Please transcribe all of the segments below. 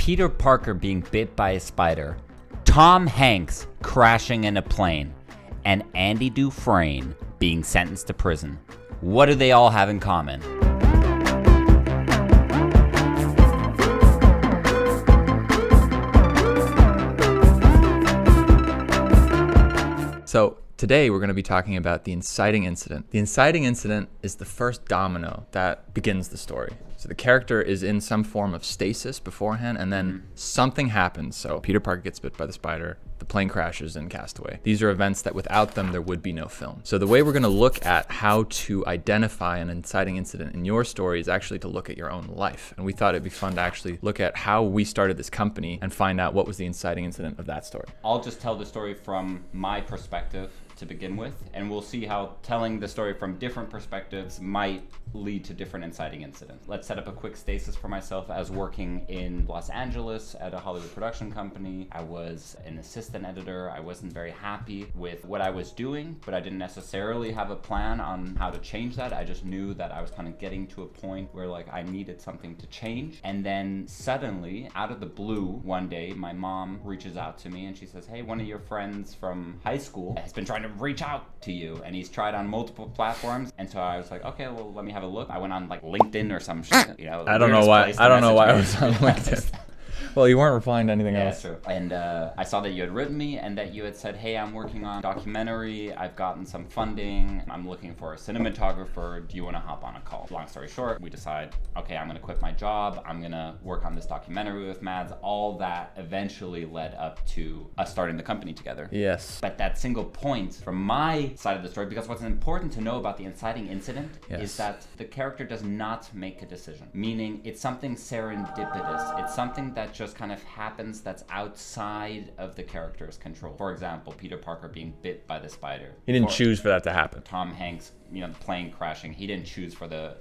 Peter Parker being bit by a spider, Tom Hanks crashing in a plane, and Andy Dufresne being sentenced to prison. What do they all have in common? So today we're going to be talking about the inciting incident. The inciting incident is the first domino that begins the story. So the character is in some form of stasis beforehand, and then something happens. So Peter Parker gets bit by the spider, the plane crashes in Castaway. These are events that without them, there would be no film. So the way we're going to look at how to identify an inciting incident in your story is actually to look at your own life. And we thought it'd be fun to actually look at how we started this company and find out what was the inciting incident of that story. I'll just tell the story from my perspective to begin with, and we'll see how telling the story from different perspectives might lead to different inciting incidents. Let's set up a quick stasis for myself. I was working in Los Angeles at a Hollywood production company. I was an assistant editor. I wasn't very happy with what I was doing, but I didn't necessarily have a plan on how to change that. I just knew that I was kind of getting to a point where I needed something to change. And then suddenly, out of the blue, one day, my mom reaches out to me and she says, "Hey, one of your friends from high school has been trying to reach out to you, and he's tried on multiple platforms." And so I was like, okay, well, let me have a look. I went on LinkedIn or some shit, I don't know why I was on LinkedIn. Well, you weren't replying to anything else. True. And I saw that you had written me and that you had said, "Hey, I'm working on a documentary. I've gotten some funding. I'm looking for a cinematographer. Do you want to hop on a call?" Long story short, we decide, okay, I'm going to quit my job. I'm going to work on this documentary with Mads. All that eventually led up to us starting the company together. Yes. But that single point from my side of the story, because what's important to know about the inciting incident is that the character does not make a decision. Meaning it's something serendipitous. It's something that just kind of happens that's outside of the character's control. For example, Peter Parker being bit by the spider. He didn't choose for that to happen. Tom Hanks, the plane crashing. He didn't choose for the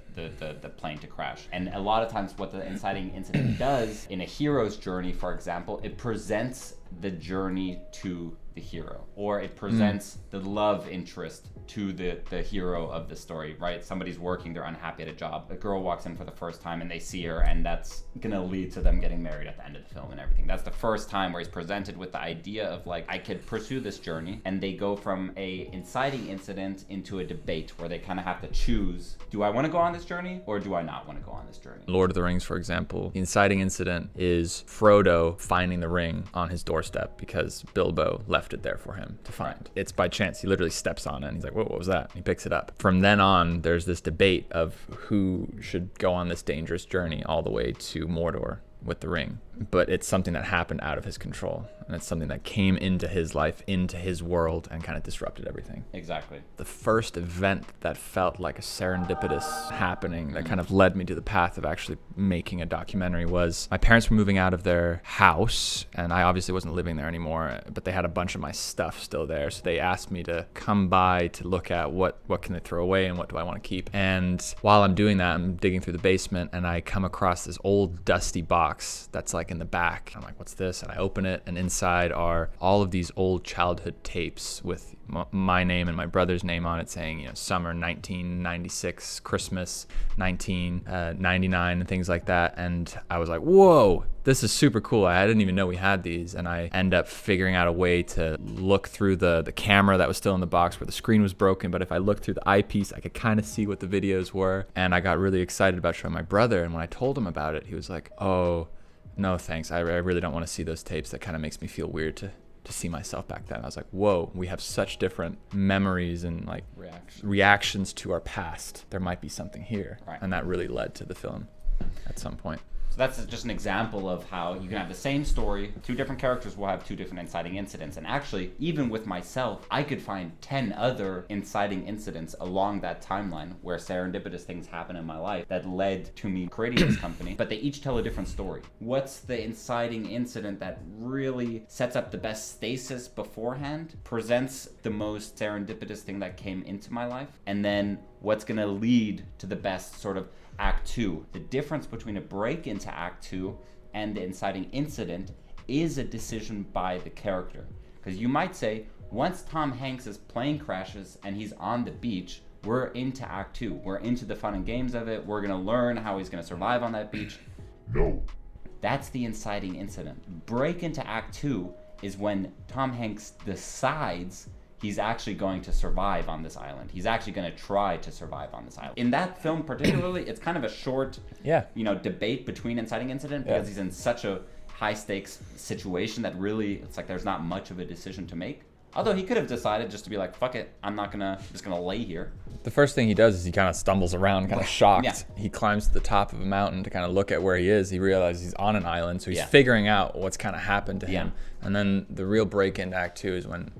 plane to crash. And a lot of times what the inciting incident does in a hero's journey, for example, it presents the journey to the hero, or it presents the love interest to the hero of the story, right? Somebody's working, they're unhappy at a job. A girl walks in for the first time and they see her, and that's gonna lead to them getting married at the end of the film and everything. That's the first time where he's presented with the idea of I could pursue this journey, and they go from a inciting incident into a debate where they kind of have to choose, do I want to go on this journey or do I not want to go on this journey? Lord of the Rings, for example, the inciting incident is Frodo finding the ring on his doorstep because Bilbo left it there for him to find. It's by chance. He literally steps on it and he's like, "Whoa, what was that?" And he picks it up. From then on, there's this debate of who should go on this dangerous journey all the way to Mordor with the ring. But it's something that happened out of his control, and it's something that came into his life, into his world, and kind of disrupted everything. Exactly. The first event that felt like a serendipitous happening that kind of led me to the path of actually making a documentary was my parents were moving out of their house, and I obviously wasn't living there anymore, but they had a bunch of my stuff still there, so they asked me to come by to look at what can they throw away and what do I want to keep. And while I'm doing that, I'm digging through the basement, and I come across this old dusty box that's in the back. I'm like, "What's this?" And I open it, and inside are all of these old childhood tapes with my name and my brother's name on it, saying, summer 1996, Christmas 1999, and things like that. And I was like, whoa, this is super cool. I didn't even know we had these. And I end up figuring out a way to look through the camera that was still in the box where the screen was broken. But if I looked through the eyepiece, I could kind of see what the videos were. And I got really excited about showing my brother. And when I told him about it, he was like, "Oh, no, thanks. I really don't want to see those tapes. That kind of makes me feel weird to see myself back then." I was like, whoa, we have such different memories and reactions to our past. There might be something here. Right. And that really led to the film at some point. So that's just an example of how you can have the same story, two different characters will have two different inciting incidents. And actually, even with myself, I could find 10 other inciting incidents along that timeline where serendipitous things happen in my life that led to me creating this company, but they each tell a different story. What's the inciting incident that really sets up the best stasis beforehand, presents the most serendipitous thing that came into my life, and then what's going to lead to the best sort of Act 2. The difference between a break into Act 2 and the inciting incident is a decision by the character. Because you might say, once Tom Hanks' plane crashes and he's on the beach, we're into Act 2. We're into the fun and games of it. We're going to learn how he's going to survive on that beach. No. That's the inciting incident. Break into Act 2 is when Tom Hanks decides he's actually going to survive on this island. He's actually going to try to survive on this island. In that film particularly, it's kind of a short, debate between inciting incident because he's in such a high stakes situation that really, it's like there's not much of a decision to make. Although he could have decided just to be like, fuck it, I'm just gonna lay here. The first thing he does is he kind of stumbles around, kind of shocked. Yeah. He climbs to the top of a mountain to kind of look at where he is. He realizes he's on an island, so he's Yeah. figuring out what's kind of happened to him. Yeah. And then the real break into Act 2 is when,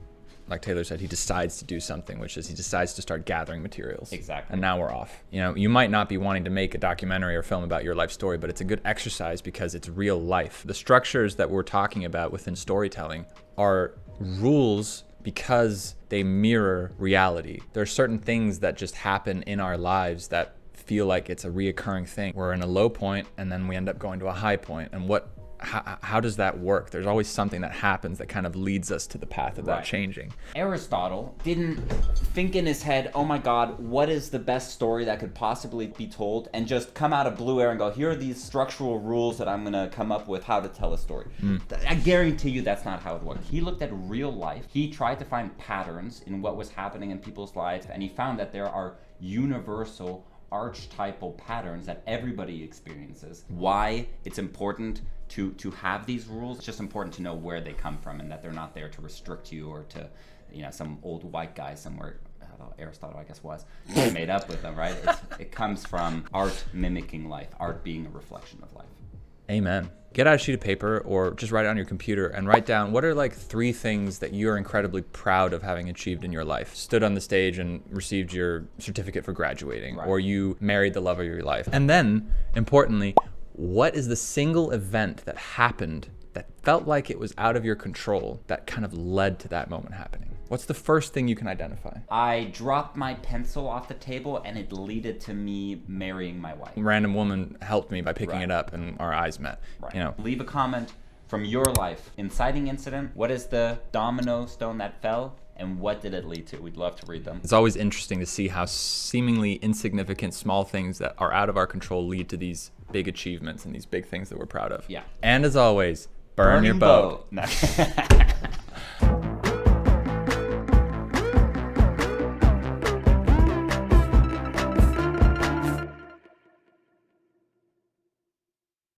like Taylor said, he decides to do something, which is he decides to start gathering materials. Exactly. And now we're off. You know, you might not be wanting to make a documentary or film about your life story, but it's a good exercise because it's real life. The structures that we're talking about within storytelling are rules because they mirror reality. There are certain things that just happen in our lives that feel like it's a reoccurring thing. We're in a low point and then we end up going to a high point. And how does that work? There's always something that happens that kind of leads us to the path of that changing. Aristotle didn't think in his head, oh my God, what is the best story that could possibly be told? And just come out of blue air and go, here are these structural rules that I'm gonna come up with how to tell a story. I guarantee you that's not how it worked. He looked at real life. He tried to find patterns in what was happening in people's lives, and he found that there are universal archetypal patterns that everybody experiences. Why it's important to have these rules, it's just important to know where they come from and that they're not there to restrict you or to, some old white guy somewhere, Aristotle I guess was, made up with them, right? It comes from art mimicking life, art being a reflection of life. Amen. Get out a sheet of paper or just write it on your computer and write down what are like 3 things that you're incredibly proud of having achieved in your life. Stood on the stage and received your certificate for graduating, or you married the love of your life. And then, importantly, what is the single event that happened that felt like it was out of your control that kind of led to that moment happening? What's the first thing you can identify? I dropped my pencil off the table and it led to me marrying my wife. A random woman helped me by picking it up and our eyes met. Right. Leave a comment from your life. Inciting incident, what is the domino stone that fell? And what did it lead to? We'd love to read them. It's always interesting to see how seemingly insignificant small things that are out of our control lead to these big achievements and these big things that we're proud of. Yeah. And as always, burn your boat. No.